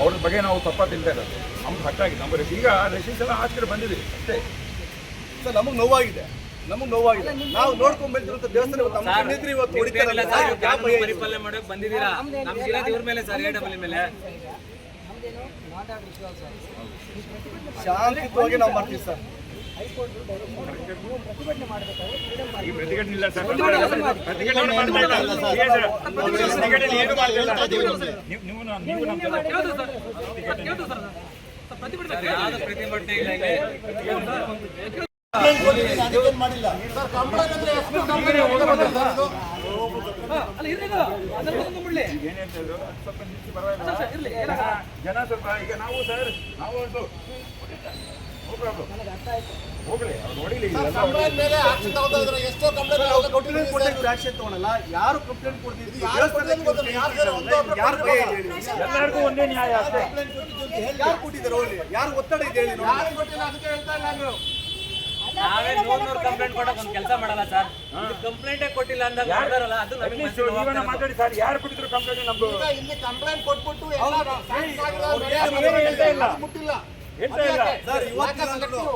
ಅವ್ರ ಬಗ್ಗೆ ನಾವು ತಪ್ಪಾಗ್ತಿಲ್ತಾ ಇರೋದು ನಮ್ಗೆ ಹಟ್ಟಾಗಿ ನಮ್ಮ ಈಗ ರೆಸಿಸ್ ಎಲ್ಲ ಆಚೆ ಬಂದಿದೆ ಅಷ್ಟೇ. ಸರ್ ನಮಗೆ ನೋವಾಗಿದೆ, ನಾವು ನೋಡ್ಕೊಂಡ್ ಬಂದಿರುವಂತ ದೇವಸ್ಥಾನ ಇವತ್ತು ಪರಿಪಾಲನೆ ಮಾಡೋಕೆ ಬಂದಿದ್ದೀರಾ. ನಮ್ಗೆ ಇವ್ರ ಮೇಲೆ ಸರ್ ಎಡಬಲಿ ಮೇಲೆ ಶಾಂತಿಯುತವಾಗಿ ನಾವು ಮಾಡ್ತೀವಿ ಸರ್. ಈ ಪ್ರತಿಭಟನೆ ಇಲ್ಲ ಸರ್, ಪ್ರತಿಭಟನೆ ಇಲ್ಲ. ಮಾಡಿಲ್ಲ ಜನ ಸ್ವಲ್ಪ ಈಗ ನಾವು ಸರ್ ನಾವು ಹೋಗ್ಲಿ ನೋಡಿಲ್ಲ ಎಷ್ಟೋ ಆಕ್ಷನ್ ತಗೊಳಲ್ಲ, ಯಾರು ಕಂಪ್ಲೇಂಟ್ ಕೊಡ್ತಿದ್ವಿ ಎಲ್ಲರಿಗೂ ಒಂದೇ ನ್ಯಾಯ ಅಷ್ಟೇ. ಯಾರು ಕೊಟ್ಟಿದ್ದಾರೆ ಹೋಗ್ಲಿ, ಯಾರು ಒತ್ತಡ ಇದೆ ಹೇಳಿ ನೋಡಿ. ನಾವೇ 100 ಕಂಪ್ಲೇಂಟ್ ಕೊಡಕ್ ಒಂದು ಕೆಲಸ ಮಾಡಲ್ಲ ಸರ್. ಕಂಪ್ಲೇಂಟೇ ಕೊಟ್ಟಿಲ್ಲ ಅಂದಾಗ ಮಾಡ್ದಾರಲ್ಲ, ಅದು ನಮಗೆ ಮಾತಾಡಿ ಸರ್, ಯಾರು ಕೊಟ್ಟಿದ್ರು ಕಂಪ್ಲೇಂಟ್? ನಮ್ದು ಇಲ್ಲಿ ಕಂಪ್ಲೇಂಟ್ ಕೊಟ್ಬಿಟ್ಟು ಹೇಳ್ತಾ ಇಲ್ಲ ಸರ್ ಇವತ್ತು